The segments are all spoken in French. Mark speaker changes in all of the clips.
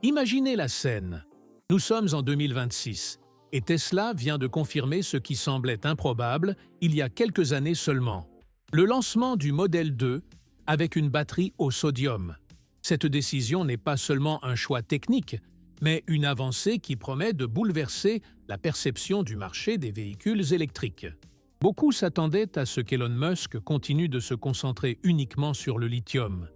Speaker 1: Imaginez la scène. Nous sommes en 2026 et Tesla vient de confirmer ce qui semblait improbable il y a quelques années seulement. Le lancement du Model 2 avec une batterie au sodium. Cette décision n'est pas seulement un choix technique, mais une avancée qui promet de bouleverser la perception du marché des véhicules électriques. Beaucoup s'attendaient à ce qu'Elon Musk continue de se concentrer uniquement sur le lithium.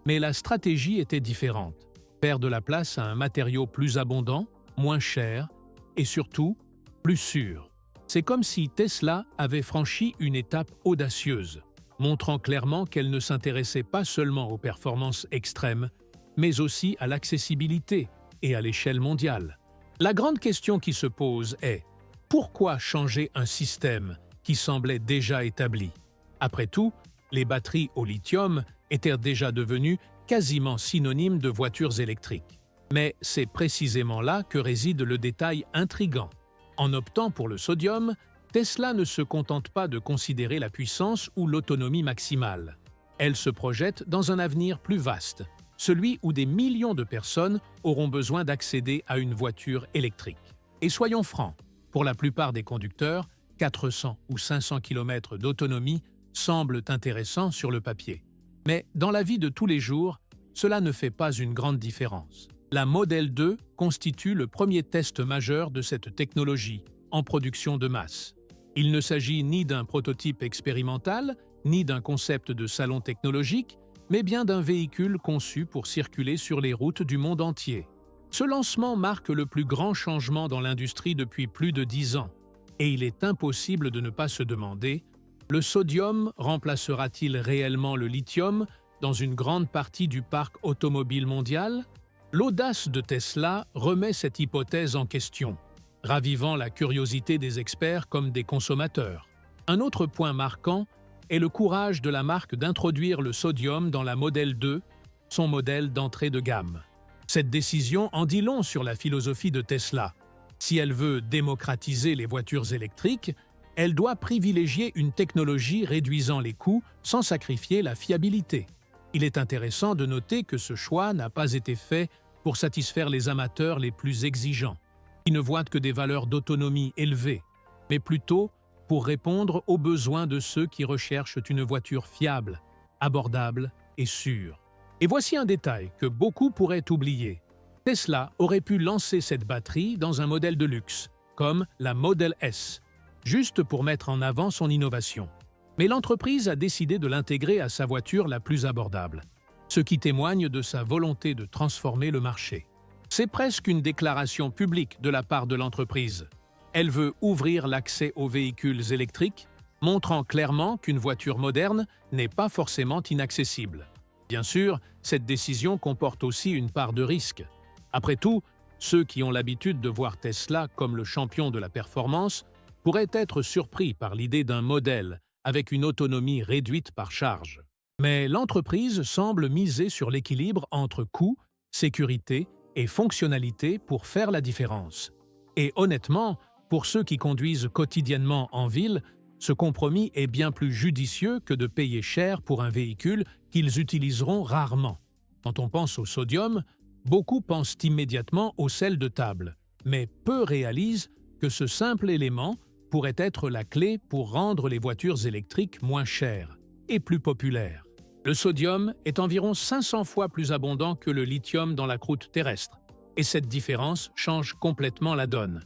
Speaker 1: Mais la stratégie était différente. Faire de la place à un matériau plus abondant, moins cher et surtout plus sûr. C'est comme si Tesla avait franchi une étape audacieuse, montrant clairement qu'elle ne s'intéressait pas seulement aux performances extrêmes, mais aussi à l'accessibilité et à l'échelle mondiale. La grande question qui se pose est: pourquoi changer un système qui semblait déjà établi? Après tout, les batteries au lithium étaient déjà devenues quasiment synonymes de voitures électriques. Mais c'est précisément là que réside le détail intrigant. En optant pour le sodium, Tesla ne se contente pas de considérer la puissance ou l'autonomie maximale. Elle se projette dans un avenir plus vaste, celui où des millions de personnes auront besoin d'accéder à une voiture électrique. Et soyons francs, pour la plupart des conducteurs, 400 ou 500 km d'autonomie semblent intéressants sur le papier. Mais dans la vie de tous les jours, cela ne fait pas une grande différence. La Model 2 constitue le premier test majeur de cette technologie en production de masse. Il ne s'agit ni d'un prototype expérimental, ni d'un concept de salon technologique, mais bien d'un véhicule conçu pour circuler sur les routes du monde entier. Ce lancement marque le plus grand changement dans l'industrie depuis plus de 10 ans, et il est impossible de ne pas se demander: le sodium remplacera-t-il réellement le lithium dans une grande partie du parc automobile mondial? L'audace de Tesla remet cette hypothèse en question, ravivant la curiosité des experts comme des consommateurs. Un autre point marquant est le courage de la marque d'introduire le sodium dans la Model 2, son modèle d'entrée de gamme. Cette décision en dit long sur la philosophie de Tesla. Si elle veut démocratiser les voitures électriques, elle doit privilégier une technologie réduisant les coûts sans sacrifier la fiabilité. Il est intéressant de noter que ce choix n'a pas été fait pour satisfaire les amateurs les plus exigeants, qui ne voient que des valeurs d'autonomie élevées, mais plutôt pour répondre aux besoins de ceux qui recherchent une voiture fiable, abordable et sûre. Et voici un détail que beaucoup pourraient oublier. Tesla aurait pu lancer cette batterie dans un modèle de luxe, comme la Model S, juste pour mettre en avant son innovation. Mais l'entreprise a décidé de l'intégrer à sa voiture la plus abordable, ce qui témoigne de sa volonté de transformer le marché. C'est presque une déclaration publique de la part de l'entreprise. Elle veut ouvrir l'accès aux véhicules électriques, montrant clairement qu'une voiture moderne n'est pas forcément inaccessible. Bien sûr, cette décision comporte aussi une part de risque. Après tout, ceux qui ont l'habitude de voir Tesla comme le champion de la performance pourraient être surpris par l'idée d'un modèle avec une autonomie réduite par charge. Mais l'entreprise semble miser sur l'équilibre entre coût, sécurité et fonctionnalité pour faire la différence. Et honnêtement, pour ceux qui conduisent quotidiennement en ville, ce compromis est bien plus judicieux que de payer cher pour un véhicule qu'ils utiliseront rarement. Quand on pense au sodium, beaucoup pensent immédiatement au sel de table, mais peu réalisent que ce simple élément pourrait être la clé pour rendre les voitures électriques moins chères et plus populaires. Le sodium est environ 500 fois plus abondant que le lithium dans la croûte terrestre, et cette différence change complètement la donne.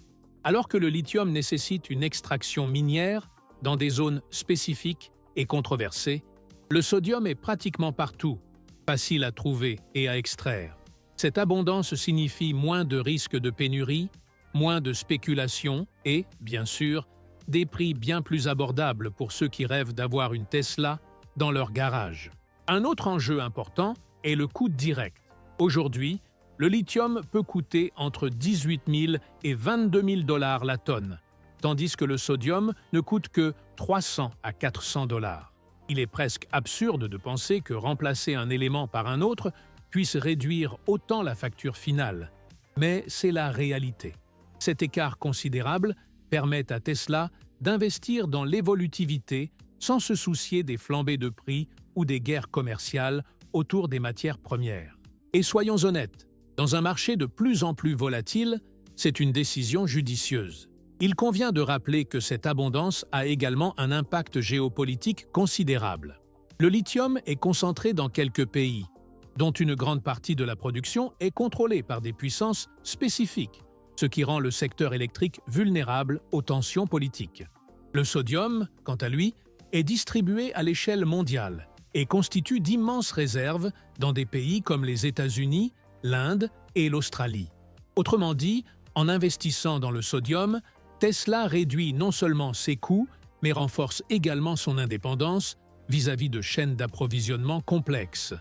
Speaker 1: Alors que le lithium nécessite une extraction minière dans des zones spécifiques et controversées, le sodium est pratiquement partout, facile à trouver et à extraire. Cette abondance signifie moins de risques de pénurie, moins de spéculation et, bien sûr, des prix bien plus abordables pour ceux qui rêvent d'avoir une Tesla dans leur garage. Un autre enjeu important est le coût direct. Aujourd'hui, le lithium peut coûter entre 18 000 et 22 000 $ la tonne, tandis que le sodium ne coûte que 300 à 400 $. Il est presque absurde de penser que remplacer un élément par un autre puisse réduire autant la facture finale. Mais c'est la réalité. Cet écart considérable permet à Tesla d'investir dans l'évolutivité sans se soucier des flambées de prix ou des guerres commerciales autour des matières premières. Et soyons honnêtes, Dans un marché de plus en plus volatile, c'est une décision judicieuse. Il convient de rappeler que cette abondance a également un impact géopolitique considérable. Le lithium est concentré dans quelques pays, dont une grande partie de la production est contrôlée par des puissances spécifiques, ce qui rend le secteur électrique vulnérable aux tensions politiques. Le sodium, quant à lui, est distribué à l'échelle mondiale et constitue d'immenses réserves dans des pays comme les États-Unis, l'Inde et l'Australie. Autrement dit, en investissant dans le sodium, Tesla réduit non seulement ses coûts, mais renforce également son indépendance vis-à-vis de chaînes d'approvisionnement complexes.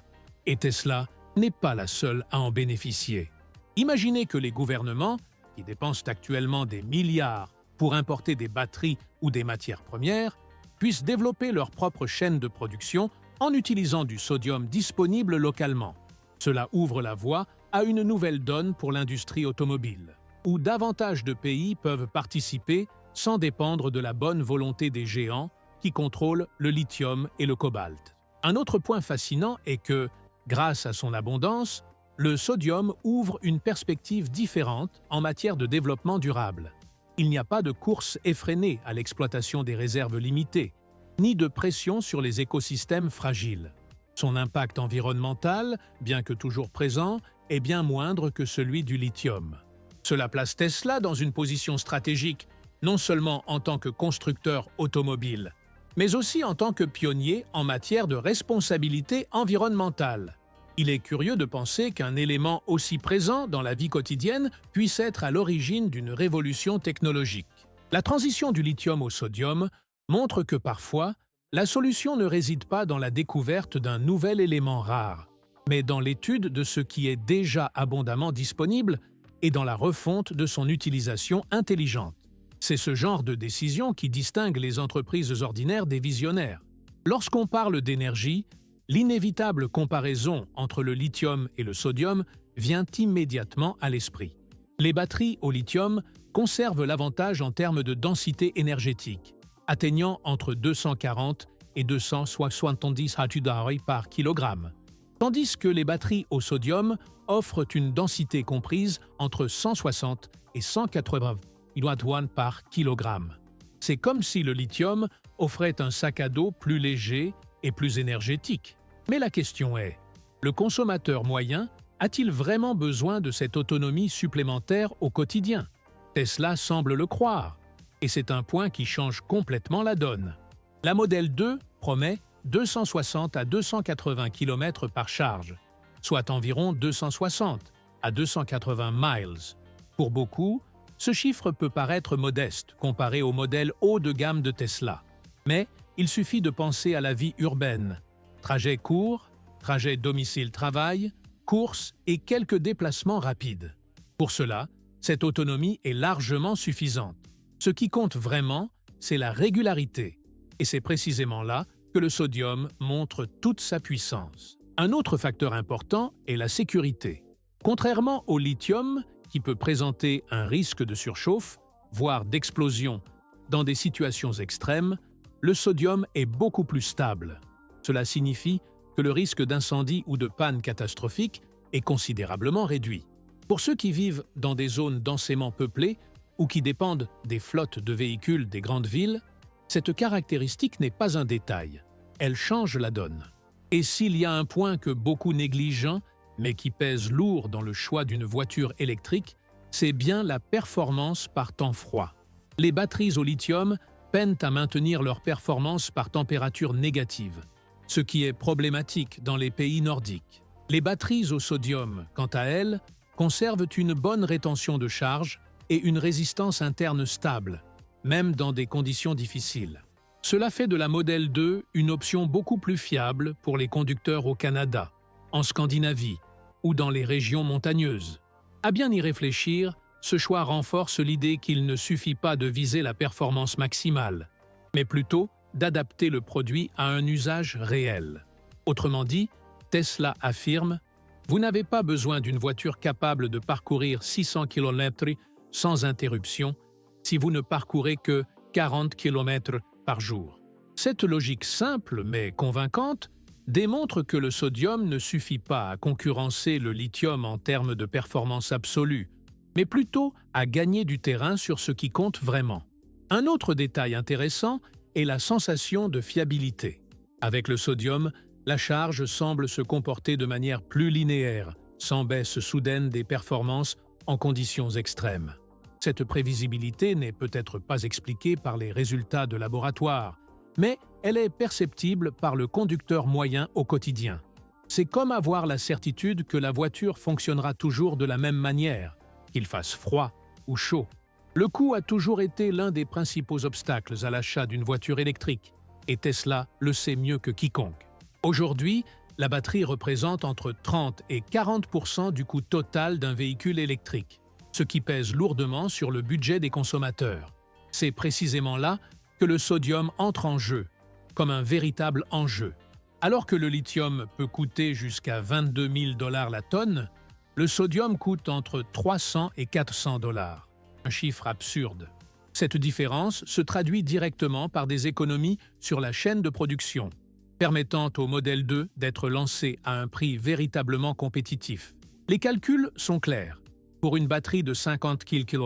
Speaker 1: Et Tesla n'est pas la seule à en bénéficier. Imaginez que les gouvernements, qui dépensent actuellement des milliards pour importer des batteries ou des matières premières, puissent développer leur propre chaîne de production en utilisant du sodium disponible localement. Cela ouvre la voie à une nouvelle donne pour l'industrie automobile, où davantage de pays peuvent participer sans dépendre de la bonne volonté des géants qui contrôlent le lithium et le cobalt. Un autre point fascinant est que, grâce à son abondance, le sodium ouvre une perspective différente en matière de développement durable. Il n'y a pas de course effrénée à l'exploitation des réserves limitées, ni de pression sur les écosystèmes fragiles. Son impact environnemental, bien que toujours présent, est bien moindre que celui du lithium. Cela place Tesla dans une position stratégique, non seulement en tant que constructeur automobile, mais aussi en tant que pionnier en matière de responsabilité environnementale. Il est curieux de penser qu'un élément aussi présent dans la vie quotidienne puisse être à l'origine d'une révolution technologique. La transition du lithium au sodium montre que parfois, la solution ne réside pas dans la découverte d'un nouvel élément rare, mais dans l'étude de ce qui est déjà abondamment disponible et dans la refonte de son utilisation intelligente. C'est ce genre de décision qui distingue les entreprises ordinaires des visionnaires. Lorsqu'on parle d'énergie, l'inévitable comparaison entre le lithium et le sodium vient immédiatement à l'esprit. Les batteries au lithium conservent l'avantage en termes de densité énergétique, atteignant entre 240 et 270 Wh par kilogramme, tandis que les batteries au sodium offrent une densité comprise entre 160 et 180 kWh par kilogramme. C'est comme si le lithium offrait un sac à dos plus léger et plus énergétique. Mais la question est, le consommateur moyen a-t-il vraiment besoin de cette autonomie supplémentaire au quotidien? Tesla semble le croire, et c'est un point qui change complètement la donne. La Model 2 promet 260 à 280 km par charge, soit environ 260 à 280 miles. Pour beaucoup, ce chiffre peut paraître modeste comparé au modèle haut de gamme de Tesla. Mais il suffit de penser à la vie urbaine. Trajet court, trajet domicile-travail, courses et quelques déplacements rapides. Pour cela, cette autonomie est largement suffisante. Ce qui compte vraiment, c'est la régularité. Et c'est précisément là que le sodium montre toute sa puissance. Un autre facteur important est la sécurité. Contrairement au lithium, qui peut présenter un risque de surchauffe, voire d'explosion, dans des situations extrêmes, le sodium est beaucoup plus stable. Cela signifie que le risque d'incendie ou de panne catastrophique est considérablement réduit. Pour ceux qui vivent dans des zones densément peuplées ou qui dépendent des flottes de véhicules des grandes villes, cette caractéristique n'est pas un détail. Elle change la donne. Et s'il y a un point que beaucoup négligent, mais qui pèse lourd dans le choix d'une voiture électrique, c'est bien la performance par temps froid. Les batteries au lithium peinent à maintenir leur performance par température négative, ce qui est problématique dans les pays nordiques. Les batteries au sodium, quant à elles, conservent une bonne rétention de charge et une résistance interne stable, même dans des conditions difficiles. Cela fait de la Model 2 une option beaucoup plus fiable pour les conducteurs au Canada, en Scandinavie ou dans les régions montagneuses. À bien y réfléchir, ce choix renforce l'idée qu'il ne suffit pas de viser la performance maximale, mais plutôt d'adapter le produit à un usage réel. Autrement dit, Tesla affirme « Vous n'avez pas besoin d'une voiture capable de parcourir 600 km sans interruption si vous ne parcourez que 40 km par jour. » Cette logique simple mais convaincante démontre que le sodium ne suffit pas à concurrencer le lithium en termes de performance absolue, mais plutôt à gagner du terrain sur ce qui compte vraiment. Un autre détail intéressant est la sensation de fiabilité. Avec le sodium, la charge semble se comporter de manière plus linéaire, sans baisse soudaine des performances en conditions extrêmes. Cette prévisibilité n'est peut-être pas expliquée par les résultats de laboratoire, mais elle est perceptible par le conducteur moyen au quotidien. C'est comme avoir la certitude que la voiture fonctionnera toujours de la même manière, qu'il fasse froid ou chaud. Le coût a toujours été l'un des principaux obstacles à l'achat d'une voiture électrique, et Tesla le sait mieux que quiconque. Aujourd'hui, la batterie représente entre 30 et 40% du coût total d'un véhicule électrique, ce qui pèse lourdement sur le budget des consommateurs. C'est précisément là que le sodium entre en jeu, comme un véritable enjeu. Alors que le lithium peut coûter jusqu'à 22 000 $ la tonne, le sodium coûte entre 300 et 400 $, un chiffre absurde. Cette différence se traduit directement par des économies sur la chaîne de production, permettant au modèle 2 d'être lancé à un prix véritablement compétitif. Les calculs sont clairs. Pour une batterie de 50 kg,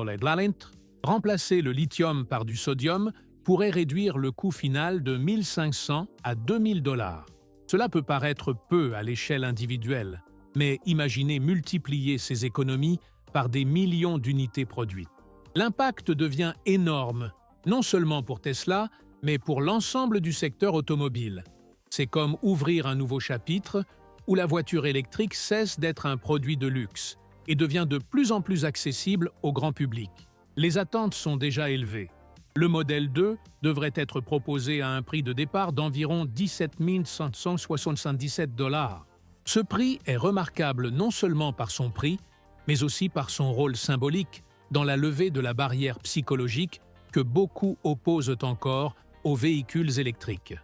Speaker 1: remplacer le lithium par du sodium pourrait réduire le coût final de 1 500 à 2 000 $. Cela peut paraître peu à l'échelle individuelle, mais imaginez multiplier ces économies par des millions d'unités produites. L'impact devient énorme, non seulement pour Tesla, mais pour l'ensemble du secteur automobile. C'est comme ouvrir un nouveau chapitre où la voiture électrique cesse d'être un produit de luxe et devient de plus en plus accessible au grand public. Les attentes sont déjà élevées. Le modèle 2 devrait être proposé à un prix de départ d'environ 17 577 $. Ce prix est remarquable non seulement par son prix, mais aussi par son rôle symbolique dans la levée de la barrière psychologique que beaucoup opposent encore aux véhicules électriques.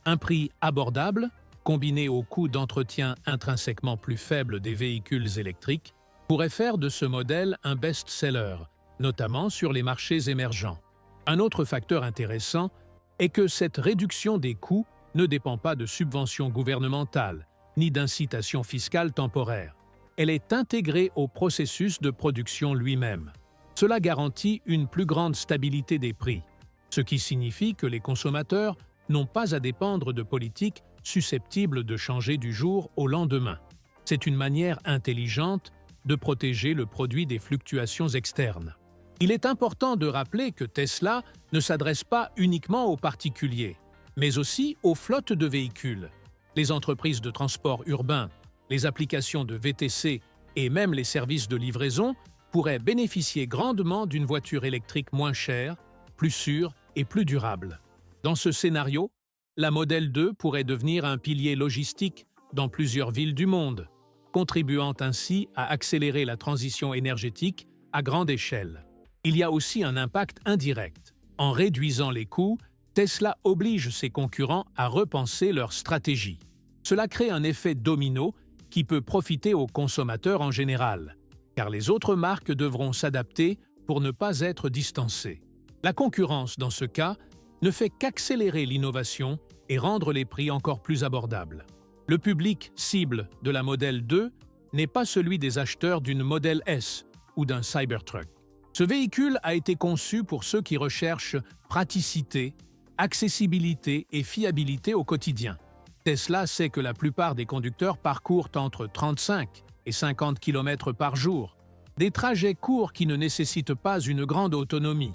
Speaker 1: Un prix abordable, combiné au coût d'entretien intrinsèquement plus faible des véhicules électriques, pourrait faire de ce modèle un best-seller, notamment sur les marchés émergents. Un autre facteur intéressant est que cette réduction des coûts ne dépend pas de subventions gouvernementales ni d'incitations fiscales temporaires. Elle est intégrée au processus de production lui-même. Cela garantit une plus grande stabilité des prix, ce qui signifie que les consommateurs n'ont pas à dépendre de politiques susceptibles de changer du jour au lendemain. C'est une manière intelligente de protéger le produit des fluctuations externes. Il est important de rappeler que Tesla ne s'adresse pas uniquement aux particuliers, mais aussi aux flottes de véhicules. Les entreprises de transport urbain, les applications de VTC et même les services de livraison pourraient bénéficier grandement d'une voiture électrique moins chère, plus sûre et plus durable. Dans ce scénario, la Model 2 pourrait devenir un pilier logistique dans plusieurs villes du monde, contribuant ainsi à accélérer la transition énergétique à grande échelle. Il y a aussi un impact indirect. En réduisant les coûts, Tesla oblige ses concurrents à repenser leur stratégie. Cela crée un effet domino qui peut profiter aux consommateurs en général, car les autres marques devront s'adapter pour ne pas être distancées. La concurrence, dans ce cas, ne fait qu'accélérer l'innovation et rendre les prix encore plus abordables. Le public cible de la Model 2 n'est pas celui des acheteurs d'une Model S ou d'un Cybertruck. Ce véhicule a été conçu pour ceux qui recherchent praticité, accessibilité et fiabilité au quotidien. Tesla sait que la plupart des conducteurs parcourent entre 35 et 50 km par jour, des trajets courts qui ne nécessitent pas une grande autonomie.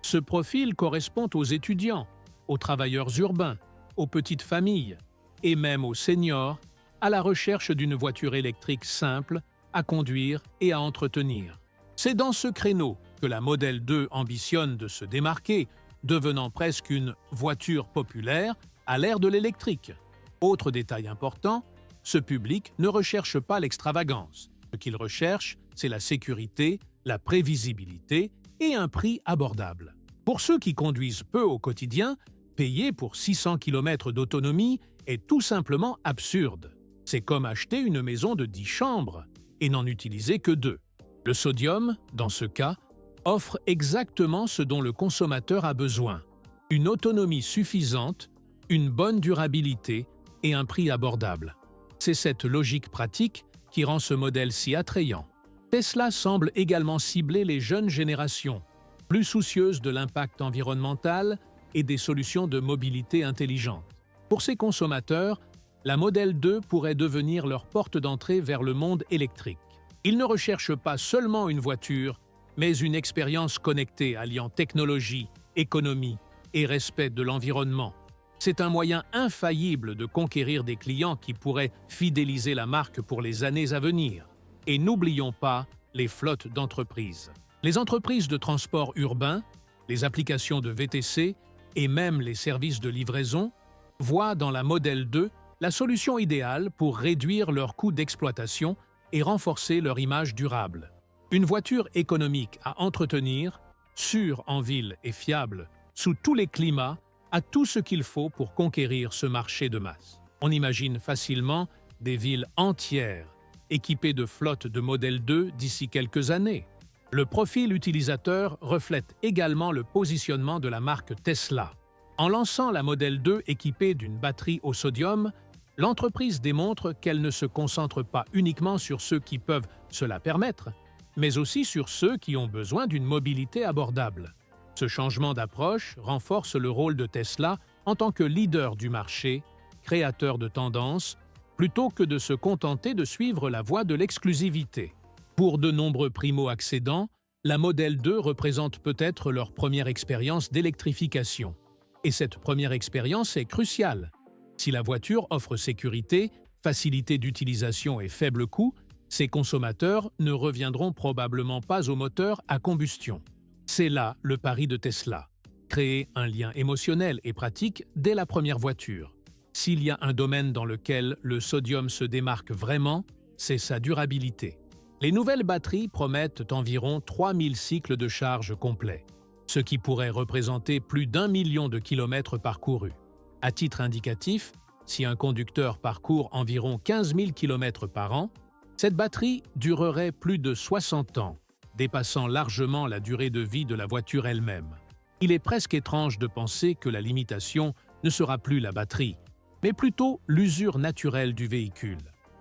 Speaker 1: Ce profil correspond aux étudiants, aux travailleurs urbains, aux petites familles et même aux seniors à la recherche d'une voiture électrique simple à conduire et à entretenir. C'est dans ce créneau que la Model 2 ambitionne de se démarquer, devenant presque une voiture populaire à l'ère de l'électrique. Autre détail important, ce public ne recherche pas l'extravagance. Ce qu'il recherche, c'est la sécurité, la prévisibilité et un prix abordable. Pour ceux qui conduisent peu au quotidien, payer pour 600 km d'autonomie est tout simplement absurde. C'est comme acheter une maison de 10 chambres et n'en utiliser que 2. Le sodium, dans ce cas, offre exactement ce dont le consommateur a besoin. Une autonomie suffisante, une bonne durabilité et un prix abordable. C'est cette logique pratique qui rend ce modèle si attrayant. Tesla semble également cibler les jeunes générations, plus soucieuses de l'impact environnemental et des solutions de mobilité intelligente. Pour ces consommateurs, la Model 2 pourrait devenir leur porte d'entrée vers le monde électrique. Ils ne recherchent pas seulement une voiture, mais une expérience connectée alliant technologie, économie et respect de l'environnement. C'est un moyen infaillible de conquérir des clients qui pourraient fidéliser la marque pour les années à venir. Et n'oublions pas les flottes d'entreprises. Les entreprises de transport urbain, les applications de VTC et même les services de livraison voient dans la Model 2 la solution idéale pour réduire leurs coûts d'exploitation et renforcer leur image durable. Une voiture économique à entretenir, sûre en ville et fiable, sous tous les climats, a tout ce qu'il faut pour conquérir ce marché de masse. On imagine facilement des villes entières équipées de flottes de Model 2 d'ici quelques années. Le profil utilisateur reflète également le positionnement de la marque Tesla. En lançant la Model 2 équipée d'une batterie au sodium, l'entreprise démontre qu'elle ne se concentre pas uniquement sur ceux qui peuvent se la permettre, mais aussi sur ceux qui ont besoin d'une mobilité abordable. Ce changement d'approche renforce le rôle de Tesla en tant que leader du marché, créateur de tendances, plutôt que de se contenter de suivre la voie de l'exclusivité. Pour de nombreux primo-accédants, la Model 2 représente peut-être leur première expérience d'électrification. Et cette première expérience est cruciale. Si la voiture offre sécurité, facilité d'utilisation et faible coût, ces consommateurs ne reviendront probablement pas au moteur à combustion. C'est là le pari de Tesla, créer un lien émotionnel et pratique dès la première voiture. S'il y a un domaine dans lequel le sodium se démarque vraiment, c'est sa durabilité. Les nouvelles batteries promettent environ 3000 cycles de charge complets, ce qui pourrait représenter plus d'1 million de kilomètres parcourus. À titre indicatif, si un conducteur parcourt environ 15 000 km par an, cette batterie durerait plus de 60 ans, dépassant largement la durée de vie de la voiture elle-même. Il est presque étrange de penser que la limitation ne sera plus la batterie, mais plutôt l'usure naturelle du véhicule.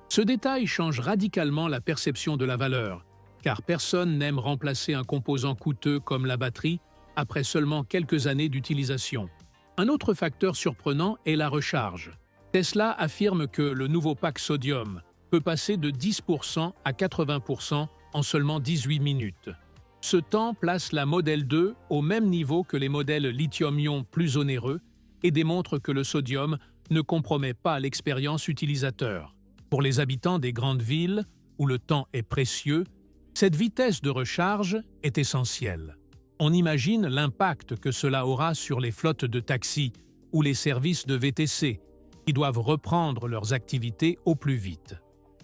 Speaker 1: Ce détail change radicalement la perception de la valeur, car personne n'aime remplacer un composant coûteux comme la batterie après seulement quelques années d'utilisation. Un autre facteur surprenant est la recharge. Tesla affirme que le nouveau pack sodium peut passer de 10% à 80% en seulement 18 minutes. Ce temps place la Model 2 au même niveau que les modèles lithium-ion plus onéreux et démontre que le sodium ne compromet pas l'expérience utilisateur. Pour les habitants des grandes villes, où le temps est précieux, cette vitesse de recharge est essentielle. On imagine l'impact que cela aura sur les flottes de taxis ou les services de VTC, qui doivent reprendre leurs activités au plus vite.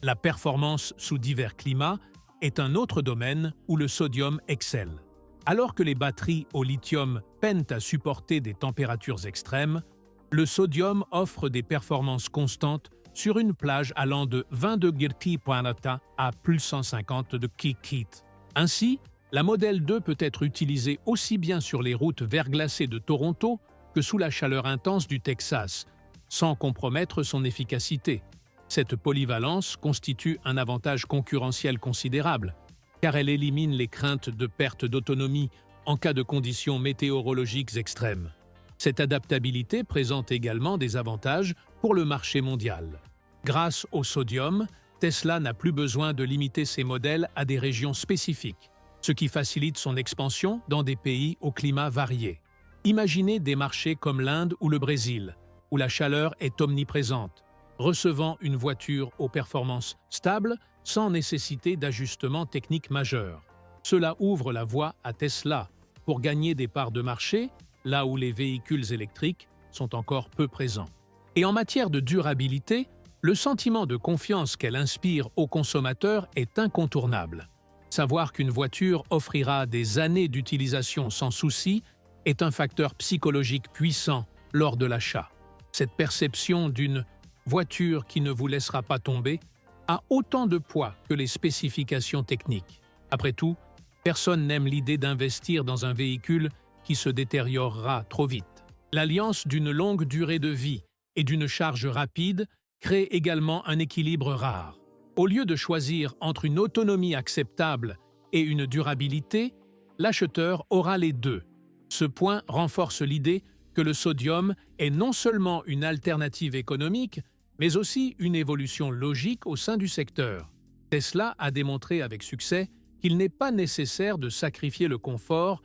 Speaker 1: La performance sous divers climats est un autre domaine où le sodium excelle. Alors que les batteries au lithium peinent à supporter des températures extrêmes, le sodium offre des performances constantes sur une plage allant de 22 km/h à plus 150 km/h. Ainsi, la Model 2 peut être utilisée aussi bien sur les routes verglacées de Toronto que sous la chaleur intense du Texas, sans compromettre son efficacité. Cette polyvalence constitue un avantage concurrentiel considérable, car elle élimine les craintes de perte d'autonomie en cas de conditions météorologiques extrêmes. Cette adaptabilité présente également des avantages pour le marché mondial. Grâce au sodium, Tesla n'a plus besoin de limiter ses modèles à des régions spécifiques, ce qui facilite son expansion dans des pays au climat varié. Imaginez des marchés comme l'Inde ou le Brésil, où la chaleur est omniprésente, recevant une voiture aux performances stables sans nécessité d'ajustements techniques majeurs. Cela ouvre la voie à Tesla pour gagner des parts de marché là où les véhicules électriques sont encore peu présents. Et en matière de durabilité, le sentiment de confiance qu'elle inspire aux consommateurs est incontournable. Savoir qu'une voiture offrira des années d'utilisation sans souci est un facteur psychologique puissant lors de l'achat. Cette perception d'une voiture qui ne vous laissera pas tomber a autant de poids que les spécifications techniques. Après tout, personne n'aime l'idée d'investir dans un véhicule qui se détériorera trop vite. L'alliance d'une longue durée de vie et d'une charge rapide crée également un équilibre rare. Au lieu de choisir entre une autonomie acceptable et une durabilité, l'acheteur aura les deux. Ce point renforce l'idée que le sodium est non seulement une alternative économique, mais aussi une évolution logique au sein du secteur. Tesla a démontré avec succès qu'il n'est pas nécessaire de sacrifier le confort